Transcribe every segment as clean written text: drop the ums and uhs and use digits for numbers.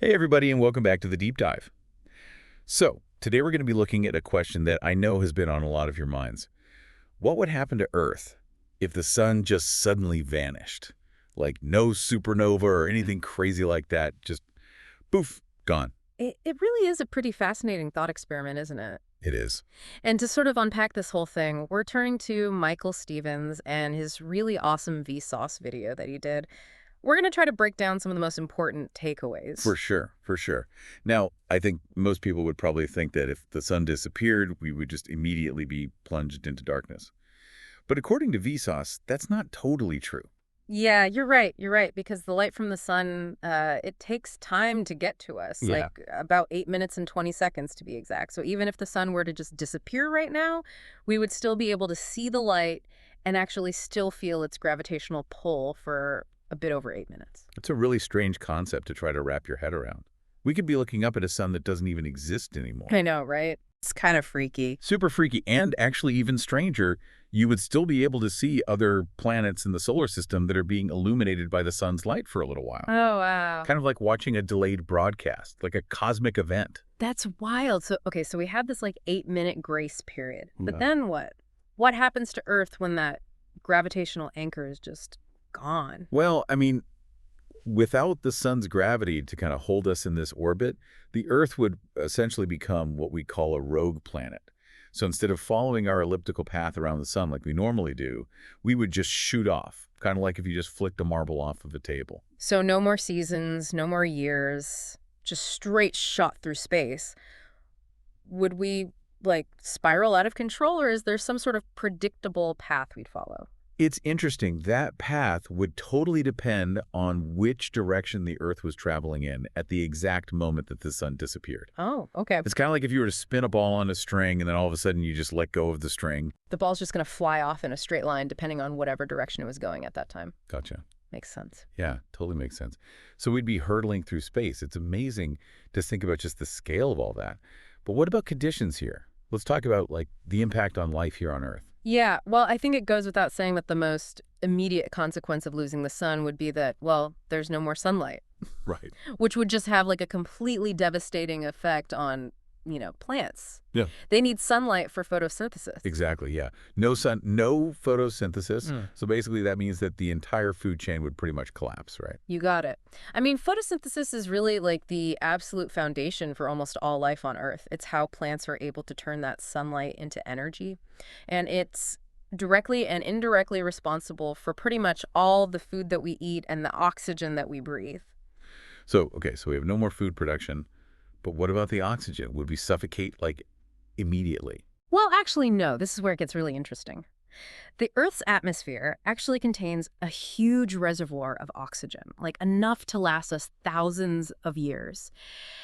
Hey, everybody, and welcome back to the Deep Dive. So, today we're going to be looking at a question that I know has been on a lot of your minds. What would happen to Earth if the sun just suddenly vanished? Like no supernova or anything crazy like that, just poof, gone. It really is a pretty fascinating thought experiment, isn't it? It is. And to sort of unpack this whole thing, we're turning to Michael Stevens and his really awesome Vsauce video that he did. We're going to try to break down some of the most important takeaways. For sure, for sure. Now, I think most people would probably think that if the sun disappeared, we would just immediately be plunged into darkness. But according to Vsauce, that's not totally true. Yeah, you're right. You're right. Because the light from the sun, it takes time to get to us, Yeah. like about 8 minutes and 20 seconds to be exact. So even if the sun were to just disappear right now, we would still be able to see the light and actually still feel its gravitational pull for a bit over 8 minutes. It's a really strange concept to try to wrap your head around. We could be looking up at a sun that doesn't even exist anymore. I know, right? It's kind of freaky. Super freaky, and actually even stranger, you would still be able to see other planets in the solar system that are being illuminated by the sun's light for a little while. Oh, wow. Kind of like watching a delayed broadcast, like a cosmic event. That's wild. So, okay, so we had this like 8-minute grace period. But Yeah. then what? What happens to Earth when that gravitational anchor is just gone? Well, I mean, without the sun's gravity to kind of hold us in this orbit, the Earth would essentially become what we call a rogue planet. So instead of following our elliptical path around the sun like we normally do, we would just shoot off, kind of like if you just flicked a marble off of a table. So no more seasons, no more years, just straight shot through space. Would we like spiral out of control, or is there some sort of predictable path we'd follow? It's interesting. That path would totally depend on which direction the Earth was traveling in at the exact moment that the sun disappeared. Oh, okay. It's kind of like if you were to spin a ball on a string and then all of a sudden you just let go of the string. The ball's just going to fly off in a straight line depending on whatever direction it was going at that time. Gotcha. Makes sense. Yeah, totally makes sense. So we'd be hurtling through space. It's amazing to think about just the scale of all that. But what about conditions here? Let's talk about like the impact on life here on Earth. Yeah, well, I think it goes without saying that the most immediate consequence of losing the sun would be that, well, there's no more sunlight, Right. which would just have like a completely devastating effect on, plants. Yeah. They need sunlight for photosynthesis. Exactly, yeah. No sun, no photosynthesis. Mm. So basically that means that the entire food chain would pretty much collapse, right? You got it. I mean, photosynthesis is really like the absolute foundation for almost all life on Earth. It's how plants are able to turn that sunlight into energy. And it's directly and indirectly responsible for pretty much all the food that we eat and the oxygen that we breathe. So, okay, so we have no more food production, but what about the oxygen? Would we suffocate like immediately? Well, actually, no. This is where it gets really interesting. The Earth's atmosphere actually contains a huge reservoir of oxygen, like enough to last us thousands of years.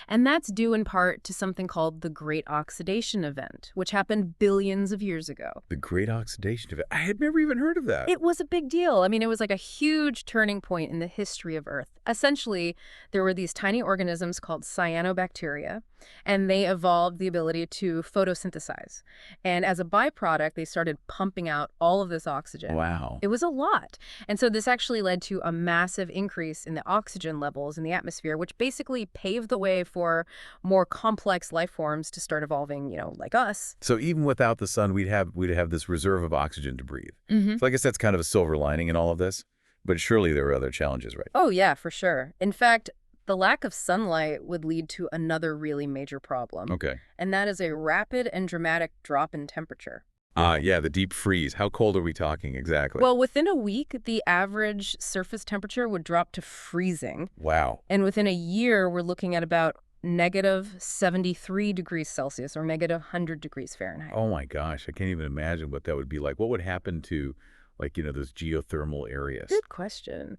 And that's due in part to something called the Great Oxidation Event, which happened billions of years ago. The Great Oxidation Event. I had never even heard of that. It was a big deal. I mean, it was like a huge turning point in the history of Earth. Essentially, there were these tiny organisms called cyanobacteria, and they evolved the ability to photosynthesize. And as a byproduct, they started pumping out all of this oxygen. Wow. It was a lot. And so this actually led to a massive increase in the oxygen levels in the atmosphere, which basically paved the way for more complex life forms to start evolving, like us. So even without the sun, we'd have this reserve of oxygen to breathe. Mm-hmm. So I guess that's kind of a silver lining in all of this. But surely there are other challenges, right? Oh, yeah, for sure. In fact, the lack of sunlight would lead to another really major problem. Okay. And that is a rapid and dramatic drop in temperature. Yeah, the deep freeze. How cold are we talking exactly? Well, within a week, the average surface temperature would drop to freezing. Wow. And within a year, we're looking at about negative 73 degrees Celsius or negative 100 degrees Fahrenheit. Oh my gosh, I can't even imagine what that would be like. What would happen to, like, those geothermal areas? Good question.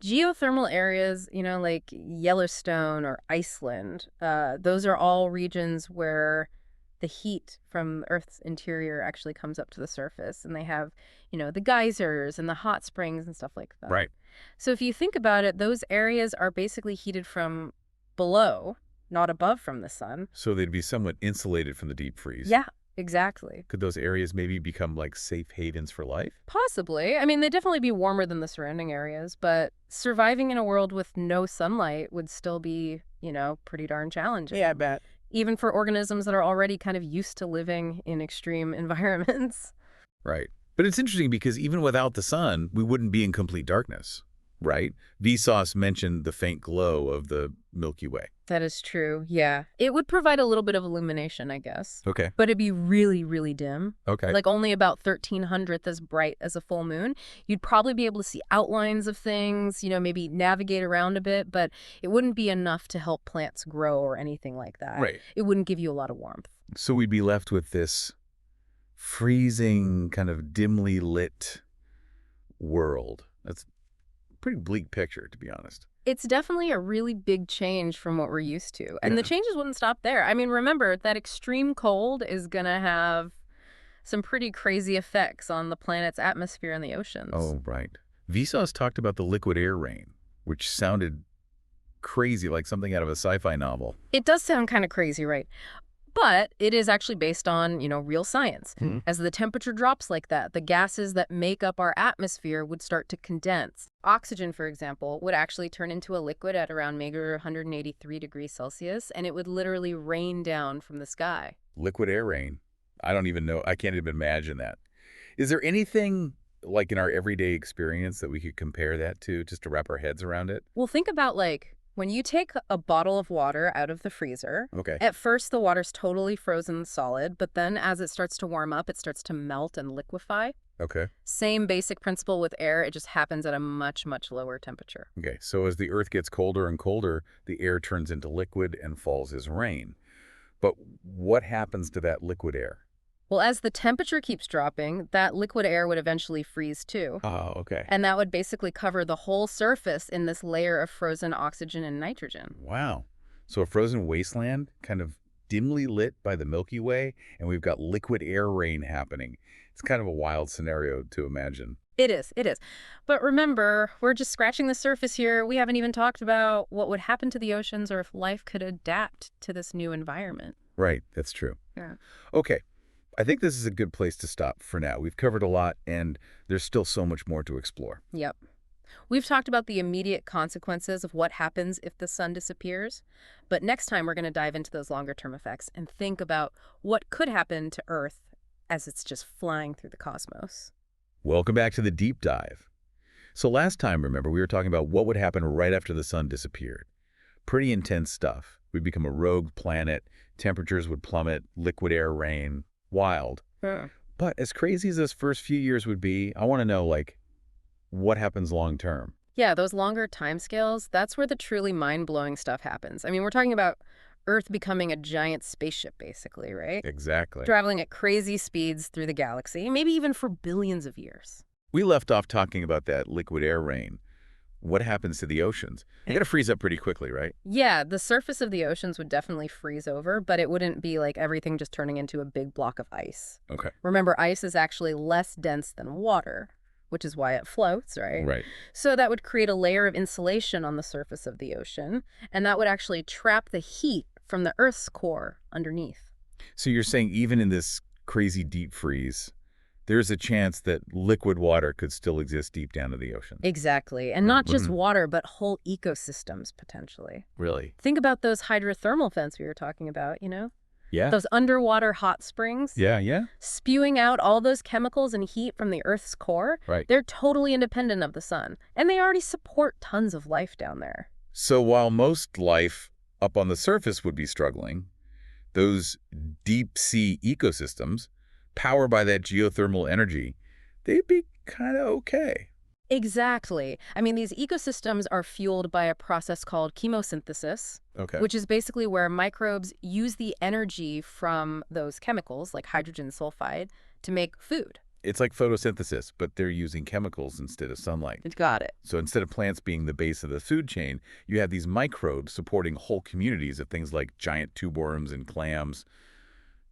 Geothermal areas, like Yellowstone or Iceland, those are all regions where the heat from Earth's interior actually comes up to the surface. And they have, the geysers and the hot springs and stuff like that. Right. So if you think about it, those areas are basically heated from below, not above from the sun. So they'd be somewhat insulated from the deep freeze. Yeah. Exactly. Could those areas maybe become like safe havens for life? Possibly. I mean, they'd definitely be warmer than the surrounding areas, but surviving in a world with no sunlight would still be, pretty darn Yeah, I challenging, bet. even for organisms that are already kind of used to living in extreme environments. Right. But it's interesting because even without the sun, we wouldn't be in complete darkness, right? Vsauce mentioned the faint glow of the Milky Way. That is true, yeah. It would provide a little bit of illumination, I guess. Okay. But it'd be really, really dim. Okay. Like only about 1300th as bright as a full moon. You'd probably be able to see outlines of things, maybe navigate around a bit, but it wouldn't be enough to help plants grow or anything like that. Right. It wouldn't give you a lot of warmth. So we'd be left with this freezing, kind of dimly lit world. That's a pretty bleak picture, to be honest. It's definitely a really big change from what we're used to. And Yeah. the changes wouldn't stop there. I mean, remember, that extreme cold is going to have some pretty crazy effects on the planet's atmosphere and the oceans. Oh, right. Vsauce talked about the liquid air rain, which sounded crazy, like something out of a sci-fi novel. It does sound kind of crazy, right? But it is actually based on, real science. Hmm. As the temperature drops like that, the gases that make up our atmosphere would start to condense. Oxygen, for example, would actually turn into a liquid at around maybe 183 degrees Celsius, and it would literally rain down from the sky. Liquid air rain. I don't even know. I can't even imagine that. Is there anything like in our everyday experience that we could compare that to just to wrap our heads around it? Well, think about when you take a bottle of water out of the freezer. Okay. At first, the water's totally frozen solid, but then as it starts to warm up, it starts to melt and liquefy. Okay. Same basic principle with air, it just happens at a much, much lower temperature. Okay. So as the Earth gets colder and colder, the air turns into liquid and falls as rain. But what happens to that liquid air? Well, as the temperature keeps dropping, that liquid air would eventually freeze too. Oh, okay. And that would basically cover the whole surface in this layer of frozen oxygen and nitrogen. Wow. So a frozen wasteland kind of dimly lit by the Milky Way, and we've got liquid air rain happening. It's kind of a wild scenario to imagine. It is, it is. But remember, we're just scratching the surface here. We haven't even talked about what would happen to the oceans or if life could adapt to this new environment. Right, that's true. Yeah. Okay, I think this is a good place to stop for now. We've covered a lot, and there's still so much more to explore. Yep. We've talked about the immediate consequences of what happens if the sun disappears, but next time we're going to dive into those longer-term effects and think about what could happen to Earth as it's just flying through the cosmos. Welcome back to the deep dive. So last time, remember, we were talking about what would happen right after the sun disappeared. Pretty intense stuff. We'd become a rogue planet, temperatures would plummet, liquid air rain, wild. Yeah. But as crazy as those first few years would be, I want to know, what happens long term? Yeah, those longer timescales, that's where the truly mind-blowing stuff happens. I mean, we're talking about Earth becoming a giant spaceship, basically, right? Exactly. Traveling at crazy speeds through the galaxy, maybe even for billions of years. We left off talking about that liquid air rain. What happens to the oceans? They got to freeze up pretty quickly, right? Yeah, the surface of the oceans would definitely freeze over, but it wouldn't be like everything just turning into a big block of ice. Okay. Remember, ice is actually less dense than water, which is why it floats, right? Right. So that would create a layer of insulation on the surface of the ocean, and that would actually trap the heat from the Earth's core underneath. So you're saying even in this crazy deep freeze, there's a chance that liquid water could still exist deep down in the ocean? Exactly. And not just Mhm. water, but whole ecosystems, potentially. Really? Think about those hydrothermal vents we were talking about, Yeah. Those underwater hot springs. Yeah, yeah. Spewing out all those chemicals and heat from the Earth's core. Right. They're totally independent of the sun. And they already support tons of life down there. So while most life up on the surface would be struggling, those deep sea ecosystems, powered by that geothermal energy, they'd be kind of okay. Exactly. I mean, these ecosystems are fueled by a process called chemosynthesis, Okay. which is basically where microbes use the energy from those chemicals, like hydrogen sulfide, to make food. It's like photosynthesis, but they're using chemicals instead of sunlight. Got it. So instead of plants being the base of the food chain, you have these microbes supporting whole communities of things like giant tube worms and clams,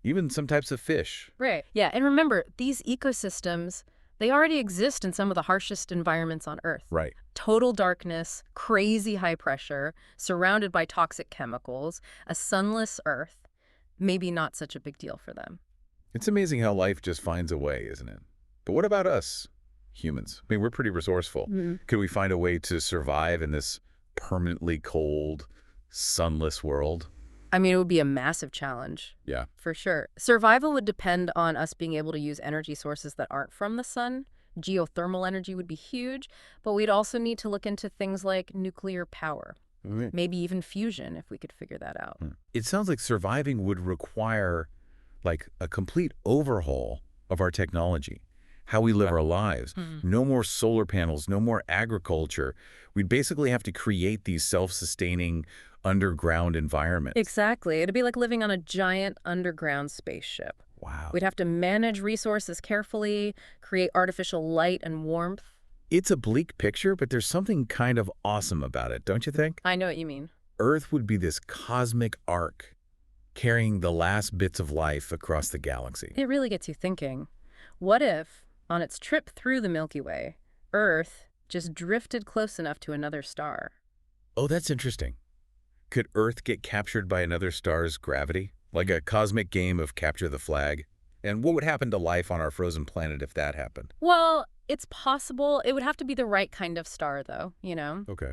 even some types of fish. Right. Yeah, and remember, these ecosystems, they already exist in some of the harshest environments on Earth. Right. Total darkness, crazy high pressure, surrounded by toxic chemicals, a sunless Earth, maybe not such a big deal for them. It's amazing how life just finds a way, isn't it? But what about us, humans? I mean, we're pretty resourceful. Mm. Could we find a way to survive in this permanently cold, sunless world? I mean, it would be a massive challenge, Yeah. for sure. Survival would depend on us being able to use energy sources that aren't from the sun. Geothermal energy would be huge, but we'd also need to look into things like nuclear power, Okay. maybe even fusion if we could figure that out. It sounds like surviving would require like a complete overhaul of our technology, how we live our lives. Hmm. No more solar panels, no more agriculture. We'd basically have to create these self-sustaining underground environments. Exactly. It'd be like living on a giant underground spaceship. Wow. We'd have to manage resources carefully, create artificial light and warmth. It's a bleak picture, but there's something kind of awesome about it, don't you think? I know what you mean. Earth would be this cosmic arc, carrying the last bits of life across the galaxy. It really gets you thinking. What if, on its trip through the Milky Way, Earth just drifted close enough to another star? Oh, that's interesting. Could Earth get captured by another star's gravity? Like a cosmic game of capture the flag? And what would happen to life on our frozen planet if that happened? Well, it's possible. It would have to be the right kind of star, though, you know? Okay.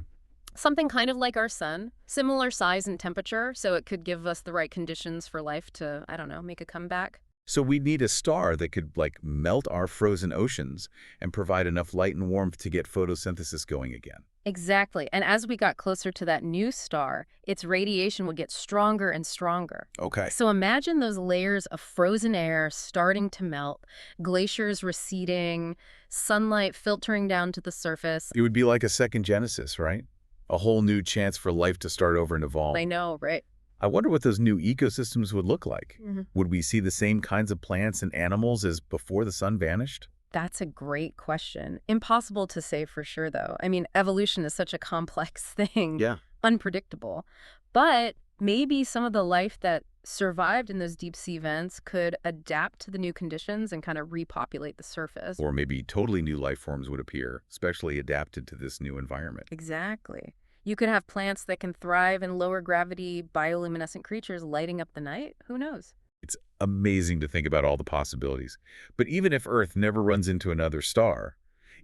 Something kind of like our sun, similar size and temperature, so it could give us the right conditions for life to, I don't know, make a comeback. So we'd need a star that could, like, melt our frozen oceans and provide enough light and warmth to get photosynthesis going again. Exactly. And as we got closer to that new star, its radiation would get stronger and stronger. Okay. So imagine those layers of frozen air starting to melt, glaciers receding, sunlight filtering down to the surface. It would be like a second Genesis, right? A whole new chance for life to start over and evolve. I know, right? I wonder what those new ecosystems would look like. Mhm. Would we see the same kinds of plants and animals as before the sun vanished? That's a great question. Impossible to say for sure, though. I mean, evolution is such a complex thing, Yeah. unpredictable. But maybe some of the life that survived in those deep sea vents could adapt to the new conditions and kind of repopulate the surface. Or maybe totally new life forms would appear, especially adapted to this new environment. Exactly. You could have plants that can thrive in lower gravity bioluminescent creatures lighting up the night. Who knows? It's amazing to think about all the possibilities. But even if Earth never runs into another star,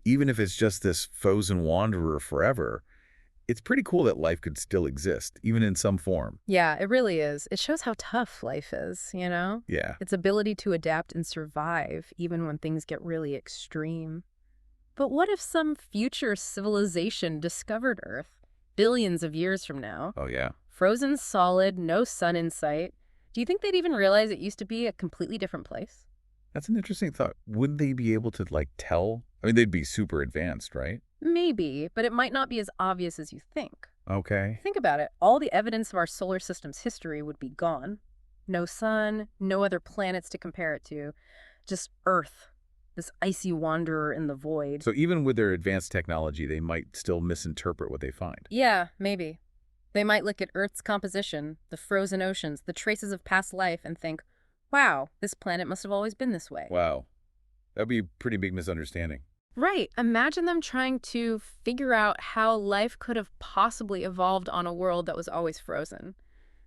even if it's just this frozen wanderer forever, it's pretty cool that life could still exist, even in some form. Yeah, it really is. It shows how tough life is, you know? Yeah. Its ability to adapt and survive even when things get really extreme. But what if some future civilization discovered Earth, billions of years from now? Oh, yeah. Frozen solid, no sun in sight. Do you think they'd even realize it used to be a completely different place? That's an interesting thought. Wouldn't they be able to, like, tell? I mean, they'd be super advanced, right? Maybe, but it might not be as obvious as you think. Okay. Think about it. All the evidence of our solar system's history would be gone. No sun, no other planets to compare it to. Just Earth, this icy wanderer in the void. So even with their advanced technology, they might still misinterpret what they find. Yeah, maybe. They might look at Earth's composition, the frozen oceans, the traces of past life, and think, wow, this planet must have always been this way. Wow. That'd be a pretty big misunderstanding. Right. Imagine them trying to figure out how life could have possibly evolved on a world that was always frozen.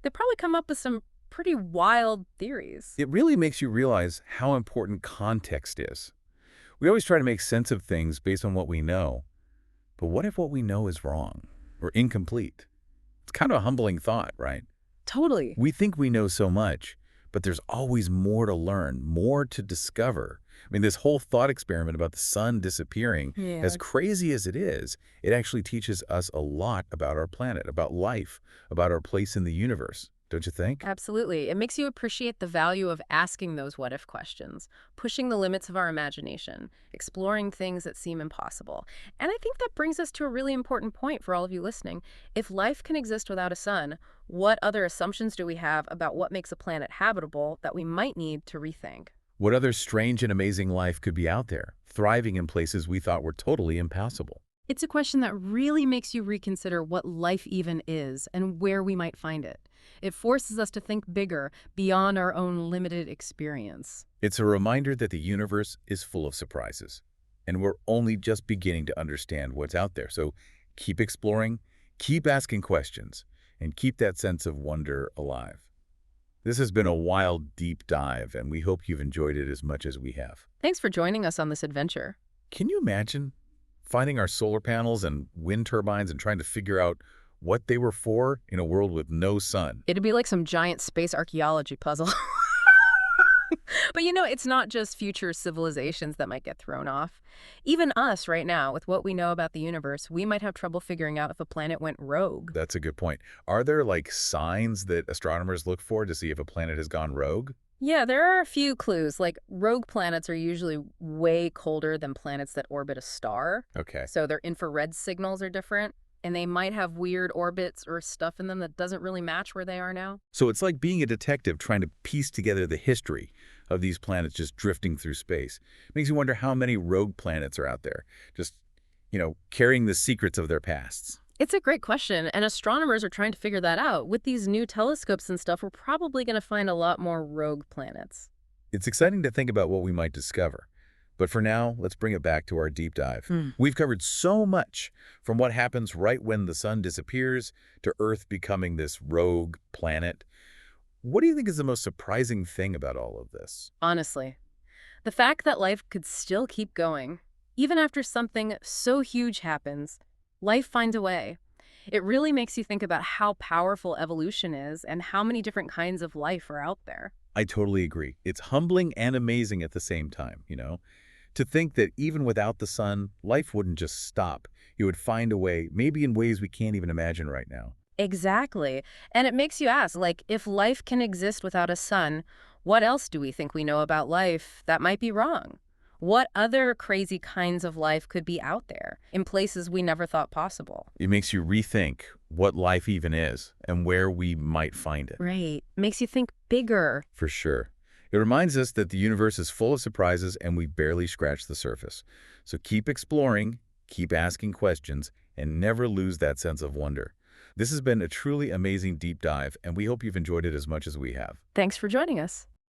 They'd probably come up with some pretty wild theories. It really makes you realize how important context is. We always try to make sense of things based on what we know. But what if what we know is wrong or incomplete? It's kind of a humbling thought, right? Totally. We think we know so much, but there's always more to learn, more to discover. I mean, this whole thought experiment about the sun disappearing, Yeah. as crazy as it is, it actually teaches us a lot about our planet, about life, about our place in the universe. Don't you think? Absolutely. It makes you appreciate the value of asking those what-if questions, pushing the limits of our imagination, exploring things that seem impossible. And I think that brings us to a really important point for all of you listening. If life can exist without a sun, what other assumptions do we have about what makes a planet habitable that we might need to rethink? What other strange and amazing life could be out there, thriving in places we thought were totally impossible? It's a question that really makes you reconsider what life even is and where we might find it. It forces us to think bigger, beyond our own limited experience. It's a reminder that the universe is full of surprises, and we're only just beginning to understand what's out there. So keep exploring, keep asking questions, and keep that sense of wonder alive. This has been a wild, deep dive, and we hope you've enjoyed it as much as we have. Thanks for joining us on this adventure. Can you imagine finding our solar panels and wind turbines and trying to figure out what they were for in a world with no sun? It'd be like some giant space archaeology puzzle. But it's not just future civilizations that might get thrown off. Even us right now, with what we know about the universe, we might have trouble figuring out if a planet went rogue. That's a good point. Are there, like, signs that astronomers look for to see if a planet has gone rogue? Yeah, there are a few clues. Like, rogue planets are usually way colder than planets that orbit a star. Okay. So their infrared signals are different, and they might have weird orbits or stuff in them that doesn't really match where they are now. So it's like being a detective trying to piece together the history of these planets just drifting through space. Makes you wonder how many rogue planets are out there, just, carrying the secrets of their pasts. It's a great question, and astronomers are trying to figure that out. With these new telescopes and stuff, we're probably going to find a lot more rogue planets. It's exciting to think about what we might discover. But for now, let's bring it back to our deep dive. We've covered so much, from what happens right when the sun disappears to Earth becoming this rogue planet. What do you think is the most surprising thing about all of this? Honestly, the fact that life could still keep going, even after something so huge happens, life finds a way. It really makes you think about how powerful evolution is and how many different kinds of life are out there. I totally agree. It's humbling and amazing at the same time, To think that even without the sun, life wouldn't just stop. It would find a way, maybe in ways we can't even imagine right now. Exactly. And it makes you ask, like, if life can exist without a sun, what else do we think we know about life that might be wrong? What other crazy kinds of life could be out there in places we never thought possible? It makes you rethink what life even is and where we might find it. Right. Makes you think bigger. For sure. It reminds us that the universe is full of surprises and we barely scratched the surface. So keep exploring, keep asking questions, and never lose that sense of wonder. This has been a truly amazing deep dive, and we hope you've enjoyed it as much as we have. Thanks for joining us.